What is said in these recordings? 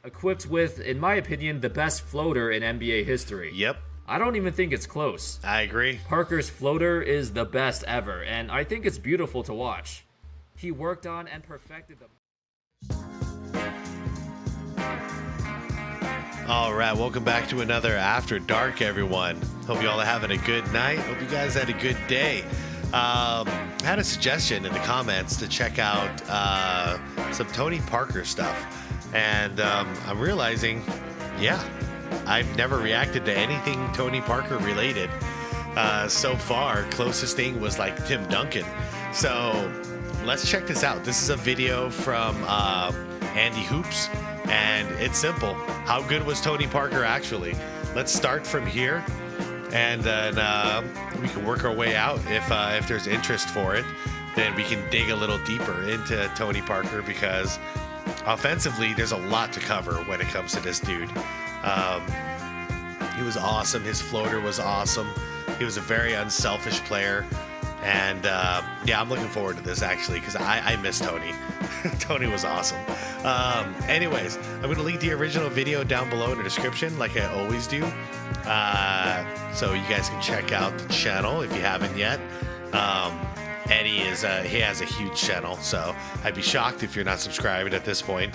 equipped with, in my opinion, the best floater in NBA history. Yep, I don't even think it's close. I agree. Parker's floater is the best ever, and I think it's beautiful to watch. He worked on and perfected the... All right, welcome back to another After Dark, everyone. Hope you all are having a good night. Hope you guys had a good day. I had a suggestion in the comments to check out some Tony Parker stuff. And I'm realizing, yeah, I've never reacted to anything Tony Parker related so far. Closest thing was like Tim Duncan. So let's check this out. This is a video from Andy Hoops, and it's simple. How good was Tony Parker actually? Let's start from here, and then we can work our way out. If there's interest for it, then we can dig a little deeper into Tony Parker, because offensively, there's a lot to cover when it comes to this dude. He was awesome. His floater was awesome. He was a very unselfish player. And yeah, I'm looking forward to this actually, because I miss Tony. Tony was awesome. Anyways, I'm going to link the original video down below in the description, like I always do. So you guys can check out the channel if you haven't yet. Eddie he has a huge channel, so I'd be shocked if you're not subscribed at this point.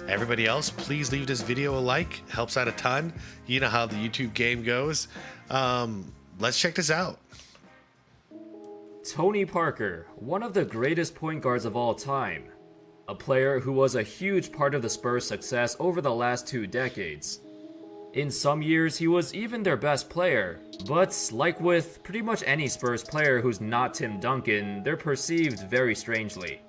Everybody else, please leave this video a like. Helps out a ton. You know how the YouTube game goes. Let's check this out. Tony Parker, one of the greatest point guards of all time. A player who was a huge part of the Spurs' success over the last 2 decades. In some years, he was even their best player, but like with pretty much any Spurs player who's not Tim Duncan, they're perceived very strangely.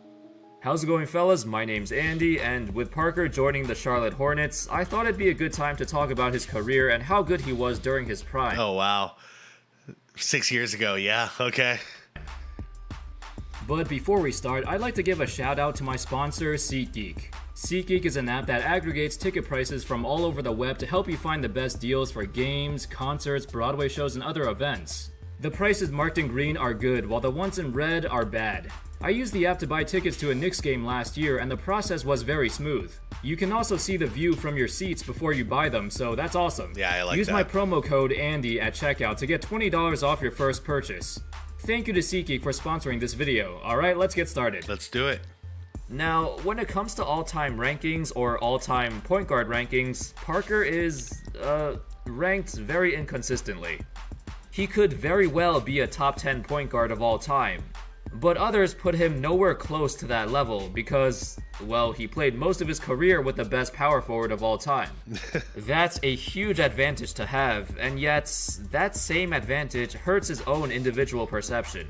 How's it going, fellas? My name's Andy, and with Parker joining the Charlotte Hornets, I thought it'd be a good time to talk about his career and how good he was during his prime. Oh, wow. 6 years ago, yeah, okay. But before we start, I'd like to give a shout out to my sponsor, SeatGeek. SeatGeek is an app that aggregates ticket prices from all over the web to help you find the best deals for games, concerts, Broadway shows, and other events. The prices marked in green are good, while the ones in red are bad. I used the app to buy tickets to a Knicks game last year, and the process was very smooth. You can also see the view from your seats before you buy them, so that's awesome. Yeah, I like Use that. my promo code ANDY at checkout to get $20 off your first purchase. Thank you to SeatGeek for sponsoring this video. Alright, let's get started. Let's do it. Now, when it comes to all-time rankings or all-time point guard rankings, Parker is, ranked very inconsistently. He could very well be a top 10 point guard of all time, but others put him nowhere close to that level because, well, he played most of his career with the best power forward of all time. That's a huge advantage to have, and yet, that same advantage hurts his own individual perception.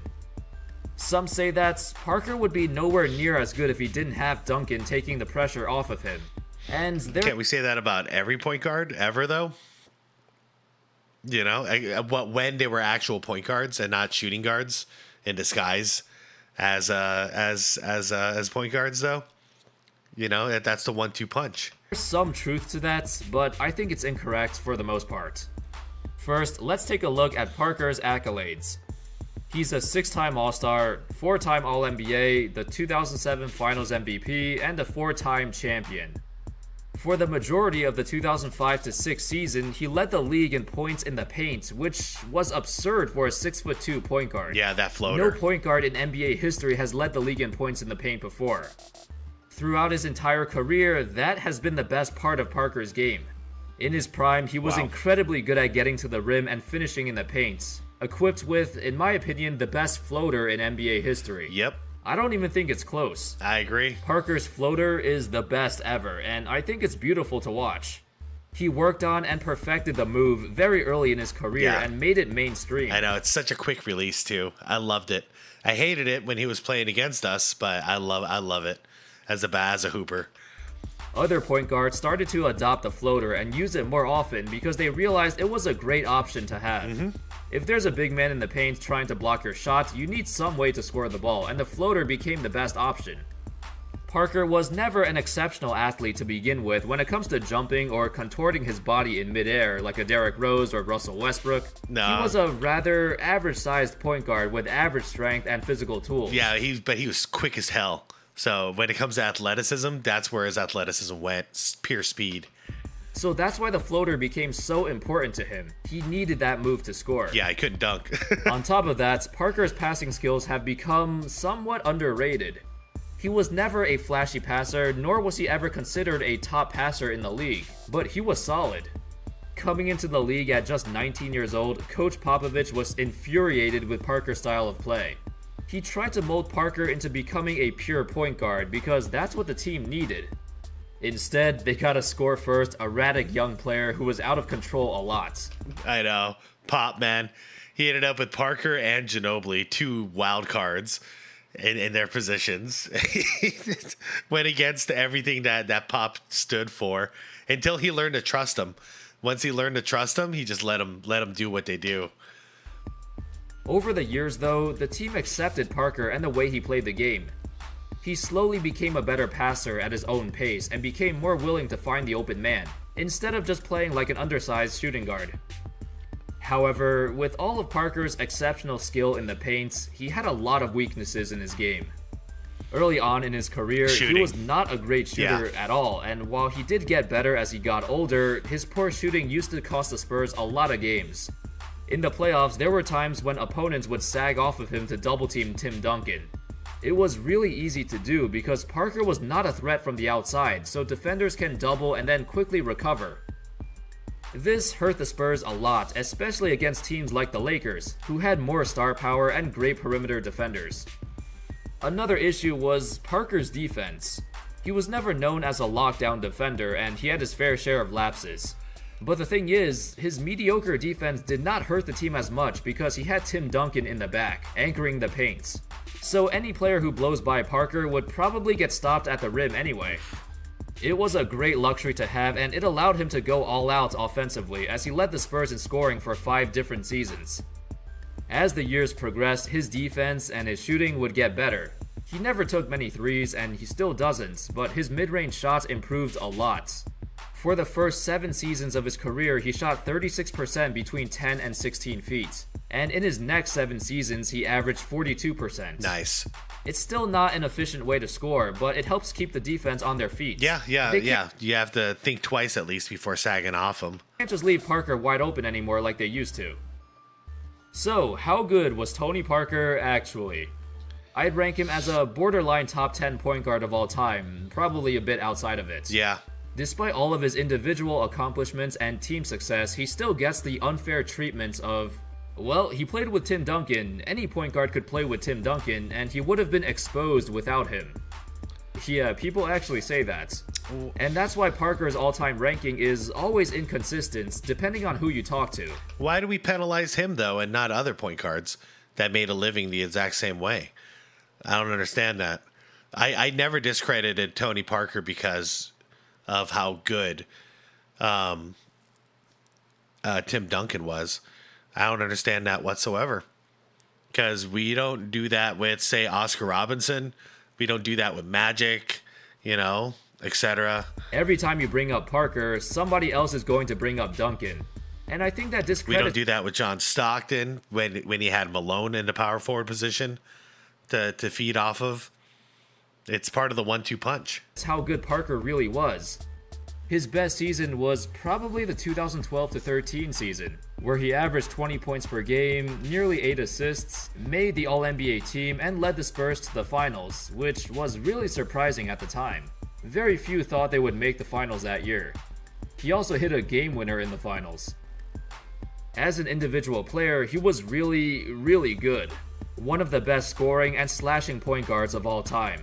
Some say that Parker would be nowhere near as good if he didn't have Duncan taking the pressure off of him. And Can't we say that about every point guard ever, though? You know, when they were actual point guards and not shooting guards in disguise as point guards, though. You know, that's the 1-2 punch. There's some truth to that, but I think it's incorrect for the most part. First, let's take a look at Parker's accolades. He's a 6-time All-Star, 4-time All-NBA, the 2007 Finals MVP, and a 4-time champion. For the majority of the 2005-06 season, he led the league in points in the paint, which was absurd for a 6'2" point guard. Yeah, that floater. No point guard in NBA history has led the league in points in the paint before. Throughout his entire career, that has been the best part of Parker's game. In his prime, he was incredibly good at getting to the rim and finishing in the paint, equipped with, in my opinion, the best floater in NBA history. Yep. I don't even think it's close. I agree. Parker's floater is the best ever, and I think it's beautiful to watch. He worked on and perfected the move very early in his career and made it mainstream. I know, it's such a quick release too. I loved it. I hated it when he was playing against us, but I love it as a hooper. Other point guards started to adopt the floater and use it more often because they realized it was a great option to have. If there's a big man in the paint trying to block your shot, you need some way to score the ball, and the floater became the best option. Parker was never an exceptional athlete to begin with when it comes to jumping or contorting his body in midair like a Derrick Rose or Russell Westbrook. No. He was a rather average-sized point guard with average strength and physical tools. Yeah, but he was quick as hell. So when it comes to athleticism, that's where his athleticism went, pure speed. So that's why the floater became so important to him. He needed that move to score. Yeah, he couldn't dunk. On top of that, Parker's passing skills have become somewhat underrated. He was never a flashy passer, nor was he ever considered a top passer in the league, but he was solid. Coming into the league at just 19 years old, Coach Popovich was infuriated with Parker's style of play. He tried to mold Parker into becoming a pure point guard because that's what the team needed. Instead, they got a score-first, erratic young player who was out of control a lot. I know. Pop, man. He ended up with Parker and Ginobili, two wild cards in their positions. Went against everything that Pop stood for until he learned to trust him. Once he learned to trust him, he just let him do what they do. Over the years, though, the team accepted Parker and the way he played the game. He slowly became a better passer at his own pace and became more willing to find the open man, instead of just playing like an undersized shooting guard. However, with all of Parker's exceptional skill in the paint, he had a lot of weaknesses in his game. Early on in his career, he was not a great shooter at all, and while he did get better as he got older, his poor shooting used to cost the Spurs a lot of games. In the playoffs, there were times when opponents would sag off of him to double-team Tim Duncan. It was really easy to do because Parker was not a threat from the outside, so defenders can double and then quickly recover. This hurt the Spurs a lot, especially against teams like the Lakers, who had more star power and great perimeter defenders. Another issue was Parker's defense. He was never known as a lockdown defender, and he had his fair share of lapses. But the thing is, his mediocre defense did not hurt the team as much because he had Tim Duncan in the back, anchoring the paints. So any player who blows by Parker would probably get stopped at the rim anyway. It was a great luxury to have, and it allowed him to go all out offensively as he led the Spurs in scoring for 5 different seasons. As the years progressed, his defense and his shooting would get better. He never took many threes, and he still doesn't, but his mid-range shots improved a lot. For the first 7 seasons of his career, he shot 36% between 10 and 16 feet. And in his next 7 seasons, he averaged 42%. Nice. It's still not an efficient way to score, but it helps keep the defense on their feet. Yeah. You have to think twice at least before sagging off him. Can't just leave Parker wide open anymore like they used to. So, how good was Tony Parker actually? I'd rank him as a borderline top 10 point guard of all time, probably a bit outside of it. Yeah. Despite all of his individual accomplishments and team success, he still gets the unfair treatment of, well, he played with Tim Duncan. Any point guard could play with Tim Duncan, and he would have been exposed without him. Yeah, people actually say that. And that's why Parker's all-time ranking is always inconsistent, depending on who you talk to. Why do we penalize him, though, and not other point guards that made a living the exact same way? I don't understand that. I never discredited Tony Parker because of how good Tim Duncan was. I don't understand that whatsoever. Because we don't do that with, say, Oscar Robinson. We don't do that with Magic, etc. Every time you bring up Parker, somebody else is going to bring up Duncan. And I think that discredits... We don't do that with John Stockton when he had Malone in the power forward position to feed off of. It's part of the 1-2 punch. That's how good Parker really was. His best season was probably the 2012-13 season, where he averaged 20 points per game, nearly 8 assists, made the All-NBA team, and led the Spurs to the finals, which was really surprising at the time. Very few thought they would make the finals that year. He also hit a game winner in the finals. As an individual player, he was really, really good. One of the best scoring and slashing point guards of all time.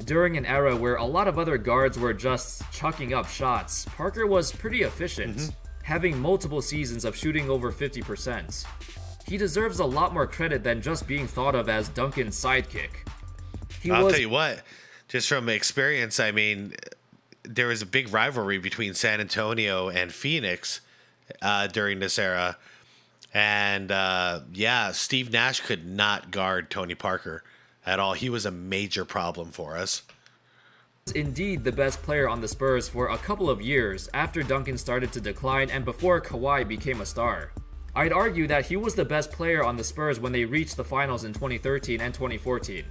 During an era where a lot of other guards were just chucking up shots, Parker was pretty efficient, having multiple seasons of shooting over 50%. He deserves a lot more credit than just being thought of as Duncan's sidekick. I'll tell you what, just from experience, I mean, there was a big rivalry between San Antonio and Phoenix during this era. And Steve Nash could not guard Tony Parker at all. He was a major problem for us. Indeed the best player on the Spurs for a couple of years after Duncan started to decline and before Kawhi became a star. I'd argue that he was the best player on the Spurs when they reached the finals in 2013 and 2014.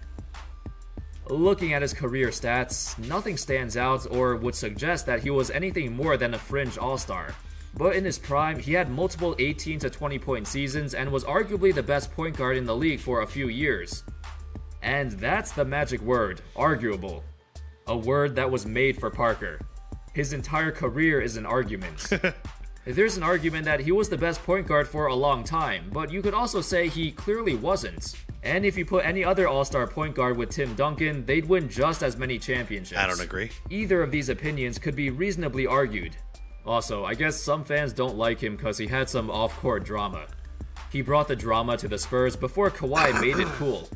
Looking at his career stats, nothing stands out or would suggest that he was anything more than a fringe all-star. But in his prime, he had multiple 18 to 20 point seasons and was arguably the best point guard in the league for a few years. And that's the magic word, arguable. A word that was made for Parker. His entire career is an argument. There's an argument that he was the best point guard for a long time, but you could also say he clearly wasn't. And if you put any other all-star point guard with Tim Duncan, they'd win just as many championships. I don't agree. Either of these opinions could be reasonably argued. Also, I guess some fans don't like him because he had some off-court drama. He brought the drama to the Spurs before Kawhi made it cool.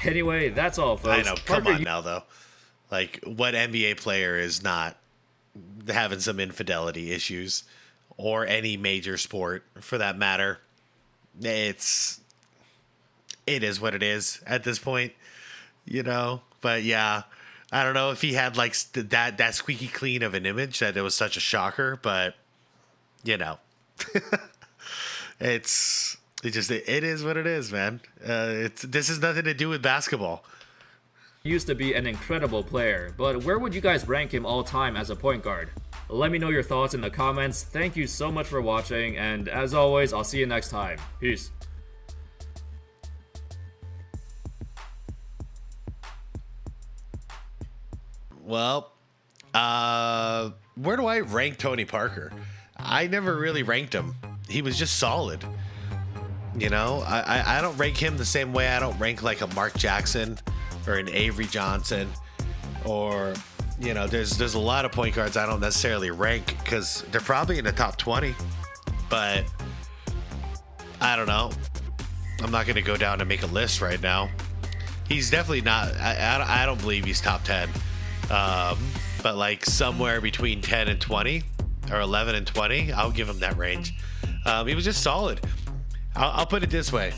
Anyway, that's all, folks. I know, come on now, though. Like, what NBA player is not having some infidelity issues? Or any major sport, for that matter. It is what it is at this point, you know? But yeah, I don't know if he had like that squeaky clean of an image that it was such a shocker, but you know, it is what it is, man. This has nothing to do with basketball. He used to be an incredible player, but where would you guys rank him all time as a point guard? Let me know your thoughts in the comments. Thank you so much for watching, and as always, I'll see you next time. Peace. Well, where do I rank Tony Parker? I never really ranked him. He was just solid. You know, I don't rank him the same way I don't rank like a Mark Jackson or an Avery Johnson, or you know, there's a lot of point guards I don't necessarily rank because they're probably in the top 20, but I don't know. I'm not going to go down and make a list right now. He's definitely not. I don't believe he's top 10, but like somewhere between 10 and 20 or 11 and 20, I'll give him that range. He was just solid. I'll put it this way.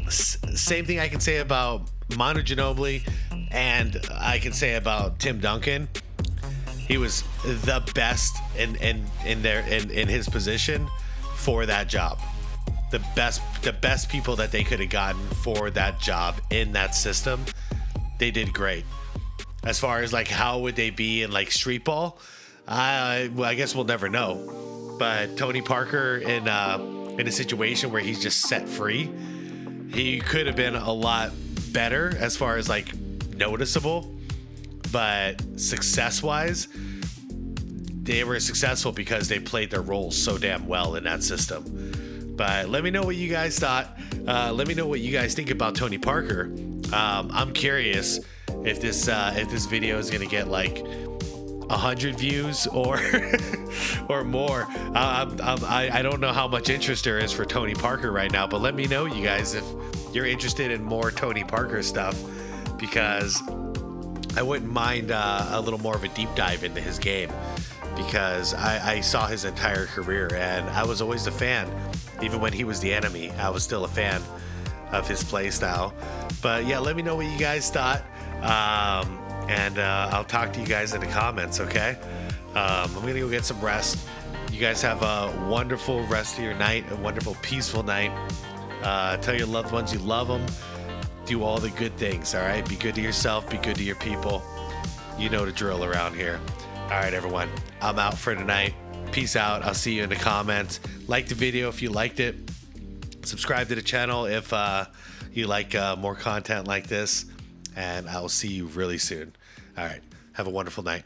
Same thing I can say about Manu Ginobili, and I can say about Tim Duncan. He was the best in his position for that job. The best people that they could have gotten for that job in that system. They did great. As far as like how would they be in like street ball, I guess we'll never know. But Tony Parker in a situation where he's just set free, he could have been a lot better as far as like noticeable, but success-wise, they were successful because they played their roles so damn well in that system. But let me know what you guys thought. Let me know what you guys think about Tony Parker. I'm curious if this video is gonna get like 100 views or or more. I don't know how much interest there is for Tony Parker right now, but let me know, you guys, if you're interested in more Tony Parker stuff, because I wouldn't mind a little more of a deep dive into his game, because I saw his entire career and I was always a fan. Even when he was the enemy, I was still a fan of his play style. But yeah, let me know what you guys thought. And I'll talk to you guys in the comments, okay? I'm gonna go get some rest. You guys have a wonderful rest of your night, a wonderful, peaceful night. Tell your loved ones you love them. Do all the good things, all right? Be good to yourself, be good to your people. You know the drill around here. All right, everyone, I'm out for tonight. Peace out. I'll see you in the comments. Like the video if you liked it. Subscribe to the channel if you like more content like this. And I will see you really soon. All right. Have a wonderful night.